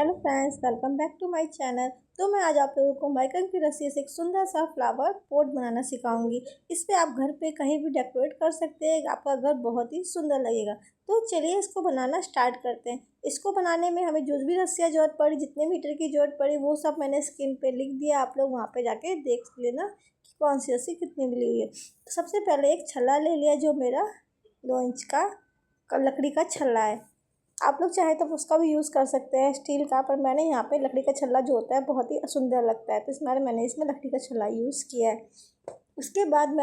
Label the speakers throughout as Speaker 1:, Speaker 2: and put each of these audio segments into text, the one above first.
Speaker 1: Hello friends, welcome back to my channel. तो मैं आज आप लोगों को माइका की रस्सी से एक सुंदर सा फ्लावर पॉट बनाना सिखाऊंगी। इस पे आप घर पे कहीं भी डेकोरेट कर सकते हैं, आपका घर बहुत ही सुंदर लगेगा। तो चलिए इसको बनाना स्टार्ट करते हैं। इसको बनाने में हमें जो भी रस्सियाँ जरूरत पड़ी, जितने मीटर की जरूरत पड़ी, वो सब मैंने स्क्रीन पे लिख दिया। आप लोग वहाँ पे जाके देख लेना कि कौन सी रस्सी कितनी मिली हुई है। तो सबसे पहले एक छल्ला ले लिया, जो मेरा 2 इंच का लकड़ी का छल्ला है। आप लोग चाहे तो उसका भी यूज़ कर सकते हैं, स्टील का, पर मैंने यहाँ पे लकड़ी का छल्ला जो होता है बहुत ही सुंदर लगता है, तो मैंने इसमें लकड़ी का छल्ला यूज़ किया है। उसके बाद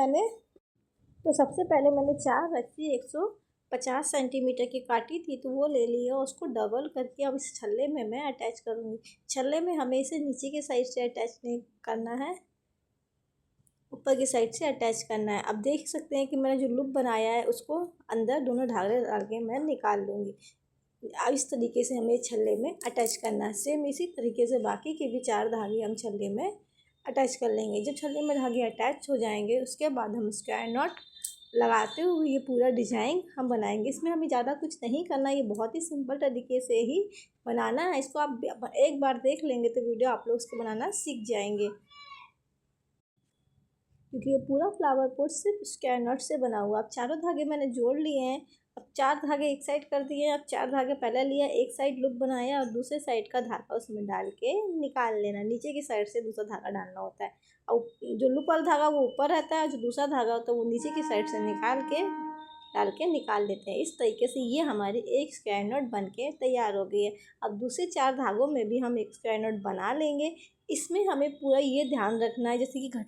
Speaker 1: सबसे पहले मैंने 4 रस्सी 150 सेंटीमीटर की काटी थी, तो वो ले ली है। उसको डबल करके अब इस छल्ले में मैं अटैच करूँगी। छल्ले में हमें इसे नीचे की साइड से अटैच नहीं करना है, ऊपर की साइड से अटैच करना है। अब देख सकते हैं कि मैंने जो लूप बनाया है उसको अंदर दोनों धागे डाल के मैं निकाल लूँगी। अब इस तरीके से हमें छल्ले में अटैच करना है। सेम इसी तरीके से बाकी के भी 4 धागे हम छल्ले में अटैच कर लेंगे। जब छल्ले में धागे अटैच हो जाएंगे, उसके बाद हम स्क्वायर नॉट लगाते हुए ये पूरा डिजाइन हम बनाएंगे। इसमें हमें ज़्यादा कुछ नहीं करना, ये बहुत ही सिंपल तरीके से ही बनाना है। इसको आप एक बार देख लेंगे तो वीडियो आप लोग इसको बनाना सीख जाएंगे, क्योंकि ये पूरा फ्लावर पॉट सिर्फ स्क्वायर नट से बना हुआ। अब चारों धागे मैंने जोड़ लिए हैं। अब 4 धागे एक साइड कर दिए हैं। अब 4 धागे पहले लिया, एक साइड लूप बनाया और दूसरे साइड का धागा उसमें डाल के निकाल लेना। नीचे की साइड से दूसरा धागा डालना होता है, और जो लूप वाला धागा वो ऊपर रहता है, जो दूसरा धागा होता है वो नीचे की साइड से डाल के निकाल लेते हैं। इस तरीके से ये हमारी एक स्क्वायर नट बन के तैयार हो गई है। अब दूसरे 4 धागों में भी हम एक स्क्वायर नट बना लेंगे। इसमें हमें पूरा ये ध्यान रखना है, जैसे कि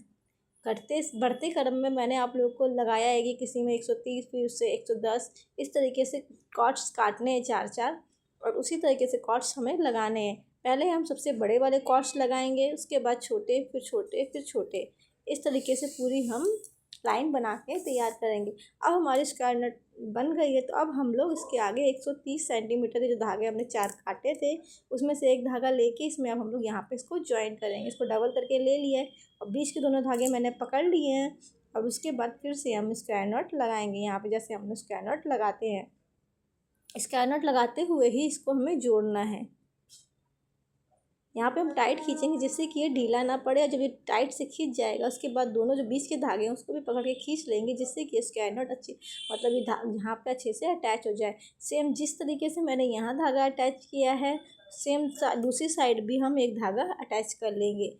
Speaker 1: घटते बढ़ते क्रम में मैंने आप लोगों को लगाया है कि किसी में 130, फिर उससे 110, इस तरीके से कॉर्ड्स काटने हैं 4-4, और उसी तरीके से कॉर्ड्स हमें लगाने हैं। पहले हम सबसे बड़े वाले कॉर्ड्स लगाएंगे, उसके बाद छोटे, फिर छोटे, फिर छोटे। इस तरीके से पूरी हम लाइन बना के तैयार करेंगे। अब हमारी स्क्वायर नट बन गई है, तो अब हम लोग इसके आगे 130 सेंटीमीटर के जो धागे हमने 4 काटे थे, उसमें से एक धागा लेके इसमें अब हम लोग यहाँ पे इसको ज्वाइन करेंगे। इसको डबल करके ले लिया है और बीच के दोनों धागे मैंने पकड़ लिए हैं। अब उसके बाद फिर से हम स्क्वायर नट लगाएंगे। यहाँ पे जैसे हम लोग स्क्वायर नट लगाते हैं, स्क्वायर नट लगाते हुए ही इसको हमें जोड़ना है। यहाँ पे हम टाइट खींचेंगे जिससे कि ये ढीला ना पड़े, और जब ये टाइट से खींच जाएगा उसके बाद दोनों जो बीच के धागे हैं उसको भी पकड़ के खींच लेंगे, जिससे कि स्क्वायर नट अच्छी, मतलब ये यहाँ पे अच्छे से अटैच हो जाए। सेम जिस तरीके से मैंने यहाँ धागा अटैच किया है, सेम दूसरी साइड भी हम एक धागा अटैच कर लेंगे।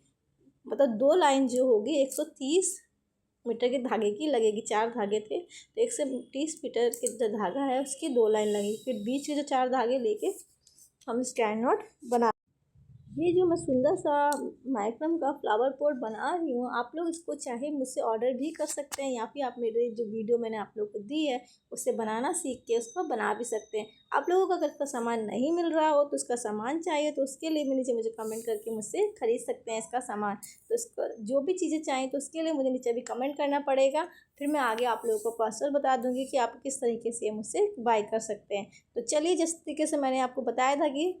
Speaker 1: मतलब 2 लाइन जो होगी 130 मीटर के धागे की लगेगी। 4 धागे थे तो 130 मीटर के जो धागा है उसकी 2 लाइन लगेगी। फिर बीच के जो 4 धागे लेके हम स्क्वायर नट बना। ये जो मैं सुंदर सा माइक्रम का फ्लावर पॉट बना रही हूँ, आप लोग इसको चाहे मुझसे ऑर्डर भी कर सकते हैं, या फिर आप मेरे जो वीडियो मैंने आप लोग को दी है उससे बनाना सीख के उसको बना भी सकते हैं। आप लोगों को अगर इसका सामान नहीं मिल रहा हो तो उसका सामान चाहिए तो उसके लिए भी नीचे मुझे कमेंट करके मुझसे ख़रीद सकते हैं इसका सामान। तो इसको जो भी चीज़ें चाहिए तो उसके लिए मुझे नीचे भी कमेंट करना पड़ेगा, फिर मैं आगे आप लोगों को पर्सनल बता दूँगी कि आप किस तरीके से मुझसे बाय कर सकते हैं। तो चलिए, जिस तरीके से मैंने आपको बताया था कि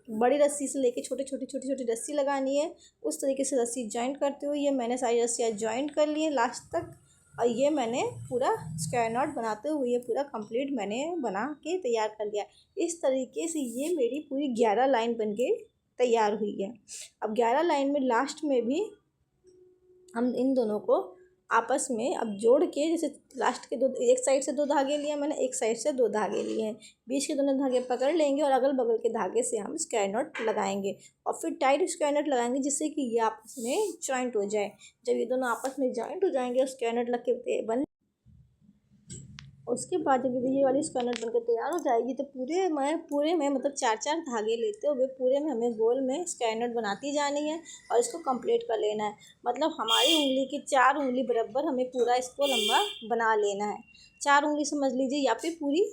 Speaker 1: बड़ी रस्सी से लेके छोटी छोटी रस्सी लगानी है, उस तरीके से रस्सी जॉइंट करते हुए ये मैंने सारी रस्सियाँ जॉइंट कर ली हैं लास्ट तक। और ये मैंने पूरा स्क्वायर नॉट बनाते हुए ये पूरा कंप्लीट मैंने बना के तैयार कर लिया। इस तरीके से ये मेरी पूरी 11 लाइन बन के तैयार हुई है। अब 11 लाइन में लास्ट में भी हम इन दोनों को आपस में अब जोड़ के, जैसे लास्ट के एक साइड से 2 धागे लिए मैंने, एक साइड से 2 धागे लिए हैं, बीच के दोनों धागे पकड़ लेंगे और अगल बगल के धागे से हम स्क्वायर नॉट लगाएंगे और फिर टाइट स्क्वायर नॉट लगाएंगे, जिससे कि ये आपस में जॉइंट हो जाए। जब ये दोनों आपस में जॉइंट हो जाएंगे और स्क्वायर नॉट लग के बन, उसके बाद जब ये वाली स्क्वायर नट बनकर तैयार हो जाएगी तो पूरे में मतलब 4-4 धागे लेते हुए पूरे में हमें गोल में स्क्वायर नट बनाती जानी है और इसको कंप्लीट कर लेना है। मतलब हमारी उंगली की 4 उंगली बराबर हमें पूरा इसको लंबा बना लेना है। 4 उंगली समझ लीजिए, या फिर पूरी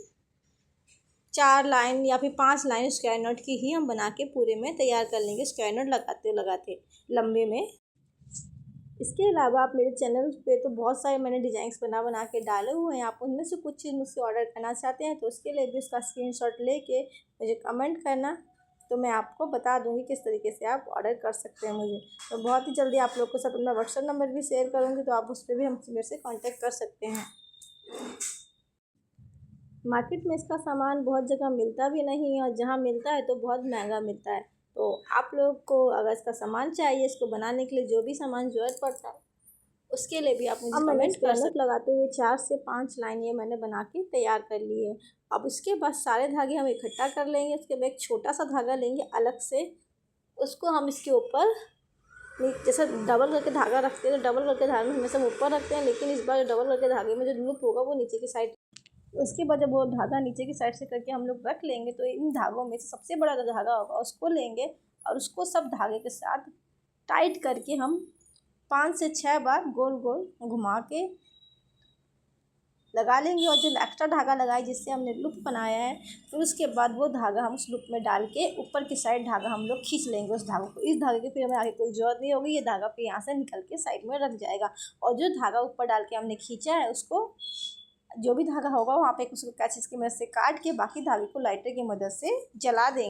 Speaker 1: 4 लाइन या फिर 5 लाइन स्क्वायर नट की ही हम बना के पूरे में तैयार कर लेंगे, स्क्वायर नट लगाते लगाते लंबे में। इसके अलावा आप मेरे चैनल पे तो बहुत सारे मैंने डिज़ाइंस बना के डाले हुए हैं। आप उनमें से कुछ चीज़ मुझसे ऑर्डर करना चाहते हैं तो उसके लिए भी उसका स्क्रीनशॉट लेके मुझे कमेंट करना, तो मैं आपको बता दूंगी किस तरीके से आप ऑर्डर कर सकते हैं मुझे। तो बहुत ही जल्दी आप लोग के साथ अपना व्हाट्सएप नंबर भी शेयर करूँगी, तो आप उस पर भी हम मेरे से कॉन्टैक्ट कर सकते हैं। मार्केट में इसका सामान बहुत जगह मिलता भी नहीं है और जहाँ मिलता है तो बहुत महंगा मिलता है। तो आप लोग को अगर इसका सामान चाहिए, इसको बनाने के लिए जो भी सामान ज़रूरत पड़ता है उसके लिए भी आप मुझे कमेंट कर सकते। लगाते हुए 4 से 5 लाइन ये मैंने बना के तैयार कर ली है। अब उसके बाद सारे धागे हम इकट्ठा कर लेंगे। उसके बाद एक छोटा सा धागा लेंगे अलग से, उसको हम इसके ऊपर जैसे डबल करके धागा रखते हैं तो डबल करके धागे में हमेशा ऊपर रखते हैं, लेकिन इस बार डबल करके धागे में जो लूप होगा वो नीचे की साइड। उसके बाद जब वो धागा नीचे की साइड से करके हम लोग रख लेंगे तो इन धागों में से सबसे बड़ा जो धागा होगा उसको लेंगे और उसको सब धागे के साथ टाइट करके हम 5 से 6 बार गोल गोल घुमा के लगा लेंगे। और जो एक्स्ट्रा धागा लगाए जिससे हमने लूप बनाया है, फिर उसके बाद वो धागा हम उस लूप में डाल के ऊपर की साइड धागा हम लोग खींच लेंगे उस धागे को। इस धागे की फिर हमें आगे कोई ज़रूरत नहीं होगी, ये धागा फिर यहाँ से निकल के साइड में रख जाएगा। और जो धागा ऊपर डाल के हमने खींचा है उसको, जो भी धागा होगा वहाँ पे उसको कैचिस की मदद से काट के बाकी धागे को लाइटर की मदद से जला देंगे।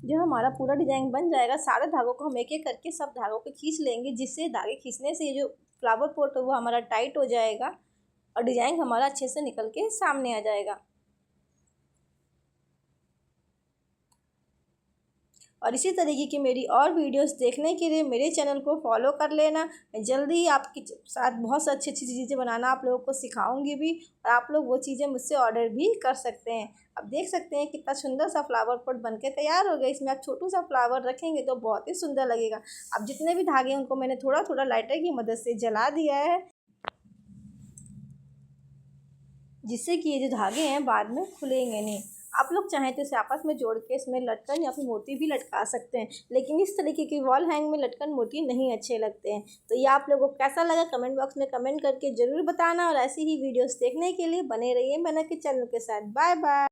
Speaker 1: जो हमारा पूरा डिजाइन बन जाएगा, सारे धागों को हम एक एक करके सब धागों को खींच लेंगे, जिससे धागे खींचने से ये जो फ्लावर पोट है वो हमारा टाइट हो जाएगा और डिजाइन हमारा अच्छे से निकल के सामने आ जाएगा। और इसी तरीके की मेरी और वीडियोस देखने के लिए मेरे चैनल को फॉलो कर लेना। मैं जल्दी ही आपके साथ बहुत अच्छी अच्छी चीज़ें बनाना आप लोगों को सिखाऊंगी भी, और आप लोग वो चीज़ें मुझसे ऑर्डर भी कर सकते हैं। अब देख सकते हैं कितना सुंदर सा फ्लावर पॉट बनके तैयार हो गया। इसमें आप छोटू सा फ्लावर रखेंगे तो बहुत ही सुंदर लगेगा। अब जितने भी धागे उनको मैंने थोड़ा थोड़ा लाइटर की मदद से जला दिया है, जिससे कि ये जो धागे हैं बाद में खुलेंगे नहीं। आप लोग चाहें तो इसे आपस में जोड़ के इसमें लटकन या फिर मोती भी लटका सकते हैं, लेकिन इस तरीके की वॉल हैंग में लटकन मोती नहीं अच्छे लगते हैं। तो ये आप लोगों को कैसा लगा कमेंट बॉक्स में कमेंट करके ज़रूर बताना, और ऐसी ही वीडियोस देखने के लिए बने रहिए मेहनत के चैनल के साथ। Bye bye.